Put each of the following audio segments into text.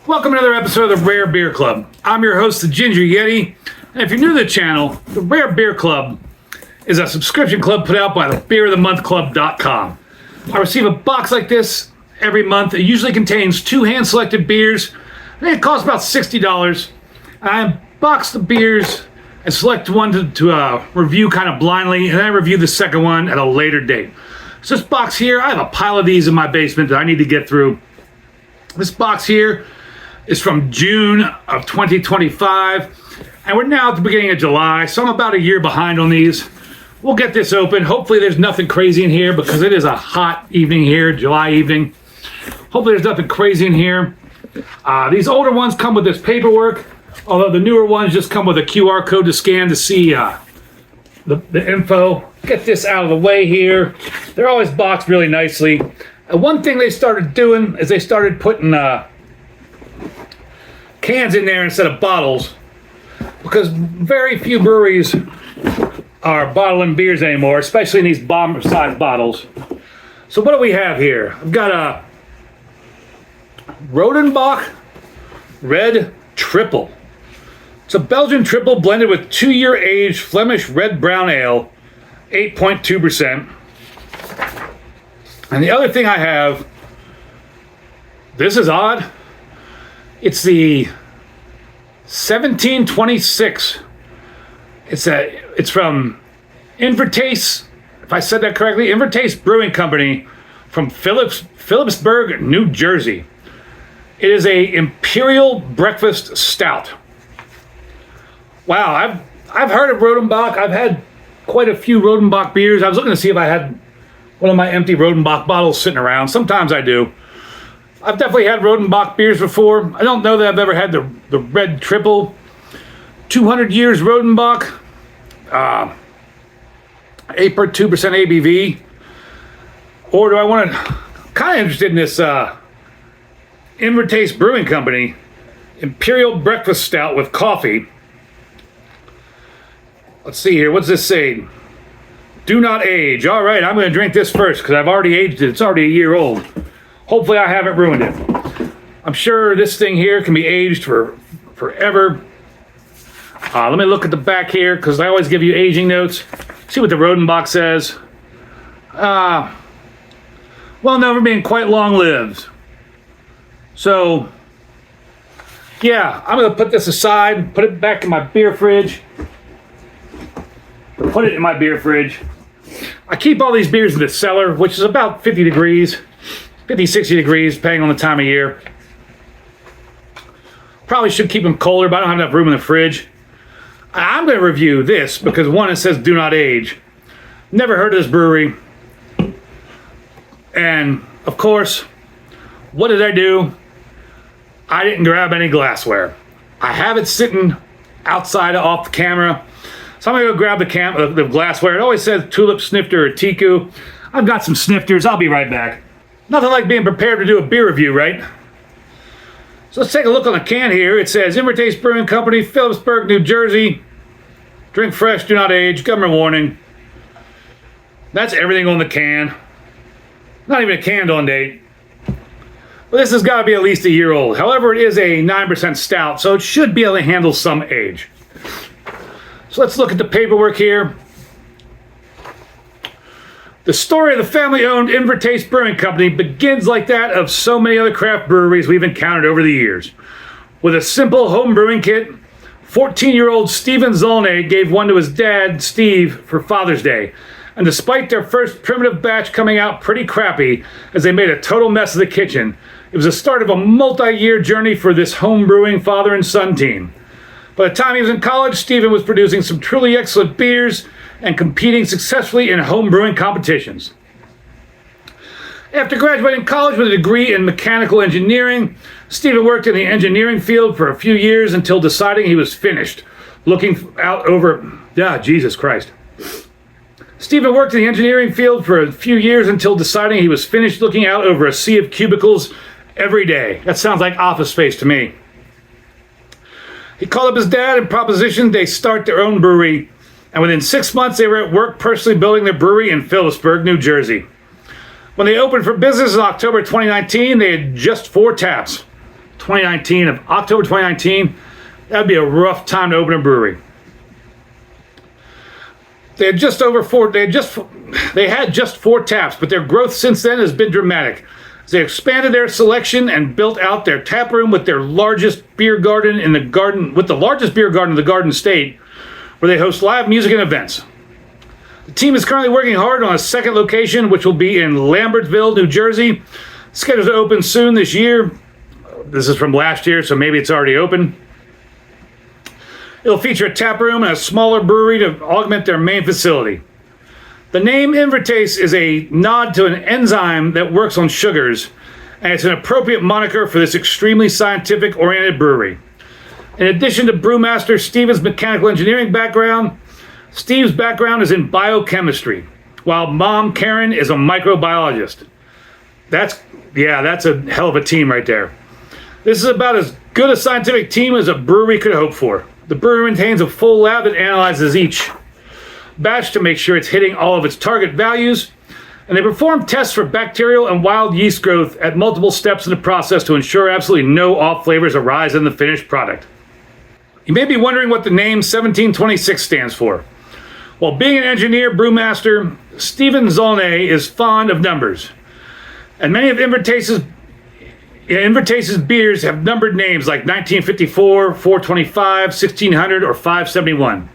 Welcome to another episode of the Rare Beer Club. I'm your host, the Ginger Yeti, and if you're new to the channel, the Rare Beer Club is a subscription club put out by the beerofthemonthclub.com. I receive a box like this every month. It usually contains 2 hand-selected beers, and it costs about $60. I box the beers and select one to review kind of blindly, and then I review the second one at a later date. So this box here, I have a pile of these in my basement that I need to get through. This box here is from June of 2025, and we're now at the beginning of July, so I'm about a year behind on these. We'll get this open. Hopefully there's nothing crazy in here because it is a hot evening here, July evening. Hopefully there's nothing crazy in here. These older ones come with this paperwork, although the newer ones just come with a QR code to scan to see the info. Get this out of the way here. They're always boxed really nicely. One thing they started doing is they started putting cans in there instead of bottles, because very few breweries are bottling beers anymore, especially in these bomber-sized bottles. So what do we have here? I've got a Rodenbach Red Triple. It's a Belgian triple blended with 2-year aged Flemish red brown ale, 8.2%. And the other thing I have, this is odd. It's the 1726. It's from Invertase, if I said that correctly, Invertase Brewing Company from Phillipsburg, New Jersey. It is a Imperial Breakfast Stout. Wow, I've heard of Rodenbach. I've had quite a few Rodenbach beers. I was looking to see if I had one of my empty Rodenbach bottles sitting around. Sometimes I do. I've definitely had Rodenbach beers before. I don't know that I've ever had the Red Triple. 200 years Rodenbach. 8.2% ABV. Or do I want to... kind of interested in this Invertase Brewing Company Imperial Breakfast Stout with coffee. Let's see here. What's this say? Do not age. All right, I'm going to drink this first because I've already aged it. It's already a year old. Hopefully I haven't ruined it. I'm sure this thing here can be aged for forever. Let me look at the back here because I always give you aging notes. See what the Rodenbach says. Well, never being quite long-lived. So, yeah, I'm going to put this aside, put it back in my beer fridge. Put it in my beer fridge. I keep all these beers in the cellar, which is about 50 degrees, 50, 60 degrees, depending on the time of year. Probably should keep them colder, but I don't have enough room in the fridge. I'm going to review this because, one, it says do not age. Never heard of this brewery. And, of course, what did I do? I didn't grab any glassware. I have it sitting outside off the camera. So I'm going to go grab the glassware. It always says tulip, snifter, or tiku. I've got some snifters. I'll be right back. Nothing like being prepared to do a beer review, right? So let's take a look on the can here. It says Invertase Brewing Company, Phillipsburg, New Jersey. Drink fresh, do not age. Government warning. That's everything on the can. Not even a canned on date. But this has got to be at least a year old. However, it is a 9% stout, so it should be able to handle some age. So let's look at the paperwork here. The story of the family-owned Invertase Brewing Company begins like that of so many other craft breweries we've encountered over the years. With a simple home brewing kit, 14-year-old Steven Zolnay gave one to his dad, Steve, for Father's Day. And despite their first primitive batch coming out pretty crappy, as they made a total mess of the kitchen, it was the start of a multi-year journey for this home brewing father and son team. By the time he was in college, Steven was producing some truly excellent beers and competing successfully in home brewing competitions. After graduating college with a degree in mechanical engineering, Steven worked in the engineering field for a few years until deciding he was finished. Steven worked in the engineering field for a few years until deciding he was finished looking out over a sea of cubicles every day. That sounds like Office Space to me. He called up his dad and propositioned they start their own brewery, and within 6 months they were at work personally building their brewery in Phillipsburg, New Jersey. When they opened for business in October 2019, they had just 4 taps. October 2019, that'd be a rough time to open a brewery. They had just 4 taps, but their growth since then has been dramatic. They expanded their selection and built out their tap room with their largest beer garden in the Garden State, where they host live music and events. The team is currently working hard on a second location, which will be in Lambertville, New Jersey. Scheduled to open soon this year. This is from last year, so maybe it's already open. It'll feature a tap room and a smaller brewery to augment their main facility. The name Invertase is a nod to an enzyme that works on sugars, and it's an appropriate moniker for this extremely scientific-oriented brewery. In addition to brewmaster Steven's mechanical engineering background, Steve's background is in biochemistry, while mom Karen is a microbiologist. That's a hell of a team right there. This is about as good a scientific team as a brewery could hope for. The brewery maintains a full lab that analyzes each batch to make sure it's hitting all of its target values, and they perform tests for bacterial and wild yeast growth at multiple steps in the process to ensure absolutely no off flavors arise in the finished product. You may be wondering what the name 1726 stands for. While being an engineer brewmaster, Stephen Zolnay is fond of numbers, and many of Invertase's beers have numbered names like 1954, 425, 1600, or 571.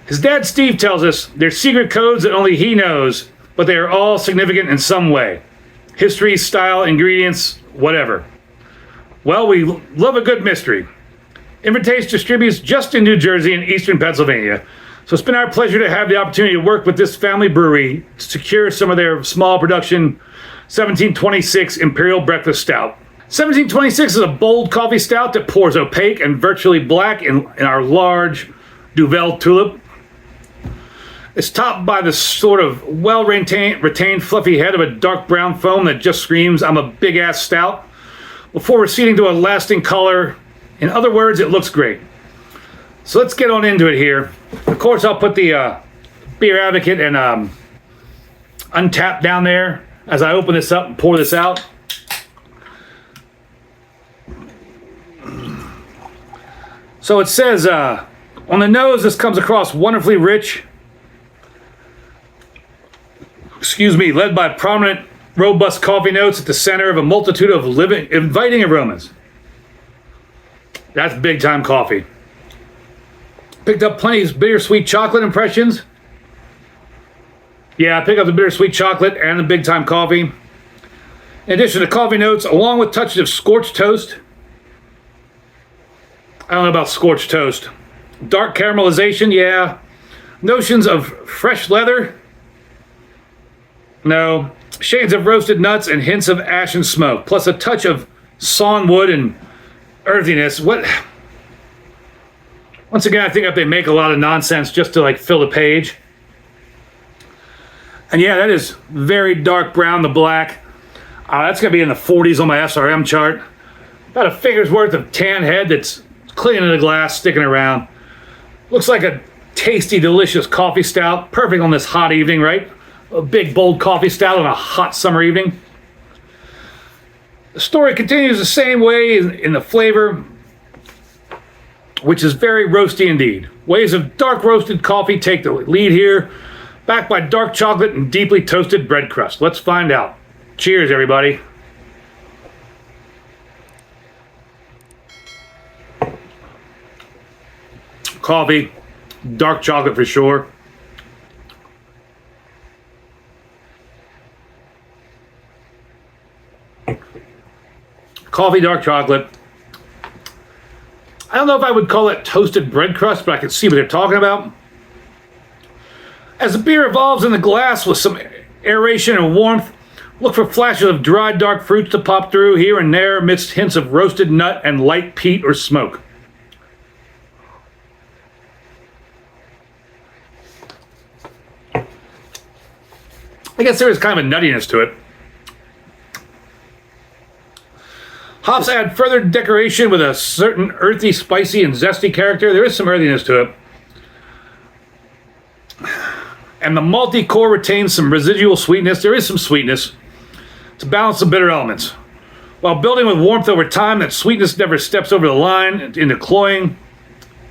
His dad Steve tells us they're secret codes that only he knows, but they are all significant in some way. History, style, ingredients, whatever. Well, we love a good mystery. Invertase distributes just in New Jersey and eastern Pennsylvania, so it's been our pleasure to have the opportunity to work with this family brewery to secure some of their small production 1726 Imperial Breakfast Stout. 1726 is a bold coffee stout that pours opaque and virtually black in our large Duvel tulip. It's topped by the sort of well-retained fluffy head of a dark brown foam that just screams, "I'm a big-ass stout," before receding to a lasting color. In other words, it looks great. So let's get on into it here. Of course, I'll put the Beer Advocate and Untapped down there as I open this up and pour this out. So it says, on the nose, this comes across wonderfully rich. Led by prominent, robust coffee notes at the center of a multitude of inviting aromas. That's big time coffee. Picked up plenty of bittersweet chocolate impressions. Yeah, I picked up the bittersweet chocolate and the big time coffee. In addition to coffee notes, along with touches of scorched toast. I don't know about scorched toast. Dark caramelization, yeah. Notions of fresh leather. No. Shades of roasted nuts and hints of ash and smoke, plus a touch of sawn wood and earthiness. Once again, I think they make a lot of nonsense just to fill a page. And yeah, that is very dark brown to black. That's going to be in the 40s on my SRM chart. About a finger's worth of tan head that's clean in the glass, sticking around. Looks like a tasty, delicious coffee stout. Perfect on this hot evening, right? A big, bold coffee stout on a hot summer evening. The story continues the same way in the flavor, which is very roasty indeed. Waves of dark roasted coffee take the lead here, backed by dark chocolate and deeply toasted bread crust. Let's find out. Cheers, everybody. Coffee, dark chocolate for sure. Coffee, dark chocolate. I don't know if I would call it toasted bread crust, but I can see what they're talking about. As the beer evolves in the glass with some aeration and warmth, look for flashes of dried dark fruits to pop through here and there amidst hints of roasted nut and light peat or smoke. I guess there is kind of a nuttiness to it. Hops add further decoration with a certain earthy, spicy, and zesty character. There is some earthiness to it. And the malty core retains some residual sweetness. There is some sweetness to balance the bitter elements. While building with warmth over time, that sweetness never steps over the line into cloying.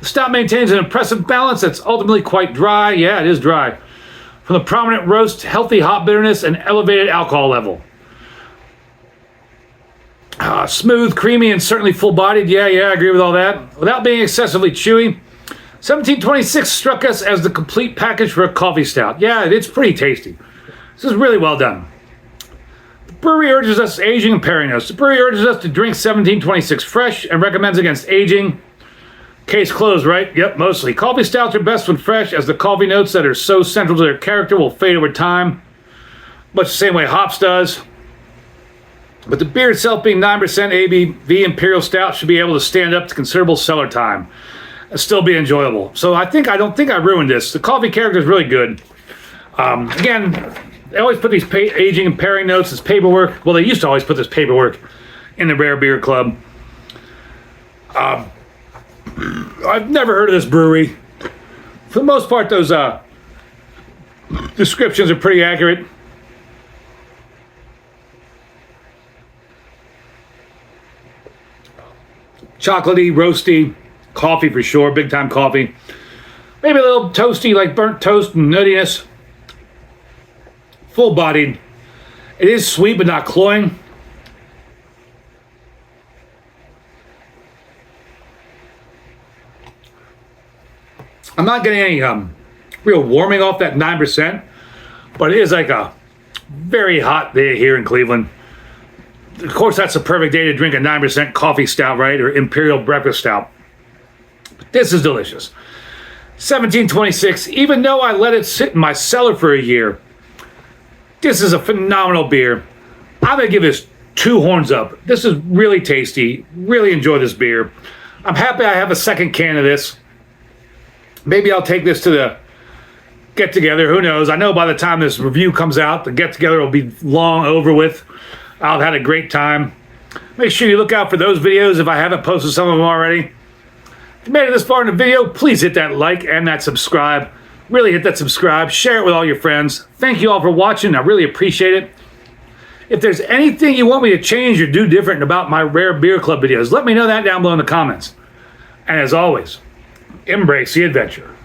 The stout maintains an impressive balance that's ultimately quite dry. Yeah, it is dry. From the prominent roast, healthy hop bitterness, and elevated alcohol level. Smooth, creamy, and certainly full-bodied. Yeah, I agree with all that. Without being excessively chewy. 1726 struck us as the complete package for a coffee stout. Yeah, it's pretty tasty. This is really well done. The brewery urges us aging and pairing notes. The brewery urges us to drink 1726 fresh and recommends against aging. Case closed, right? Yep, mostly. Coffee stouts are best when fresh, as the coffee notes that are so central to their character will fade over time, much the same way hops does. But the beer itself, being 9% ABV Imperial Stout, should be able to stand up to considerable cellar time and still be enjoyable. So I don't think I ruined this. The coffee character is really good. Again, they always put these aging and pairing notes as paperwork. Well, they used to always put this paperwork in the Rare Beer Club. I've never heard of this brewery. For the most part, those descriptions are pretty accurate. Chocolatey, roasty, coffee for sure, big time coffee. Maybe a little toasty, like burnt toast and nuttiness. Full bodied. It is sweet but not cloying. I'm not getting any real warming off that 9%, but it is like a very hot day here in Cleveland. Of course, that's a perfect day to drink a 9% coffee stout, right? Or Imperial Breakfast Stout. But this is delicious. 1726, even though I let it sit in my cellar for a year, this is a phenomenal beer. I'm going to give this 2 horns up. This is really tasty. Really enjoy this beer. I'm happy I have a second can of this. Maybe I'll take this to the get-together. Who knows? I know by the time this review comes out, the get-together will be long over with. I've had a great time. Make sure you look out for those videos if I haven't posted some of them already. If you made it this far in the video, please hit that like and that subscribe. Really hit that subscribe. Share it with all your friends. Thank you all for watching. I really appreciate it. If there's anything you want me to change or do different about my Rare Beer Club videos, let me know that down below in the comments. And as always, embrace the adventure.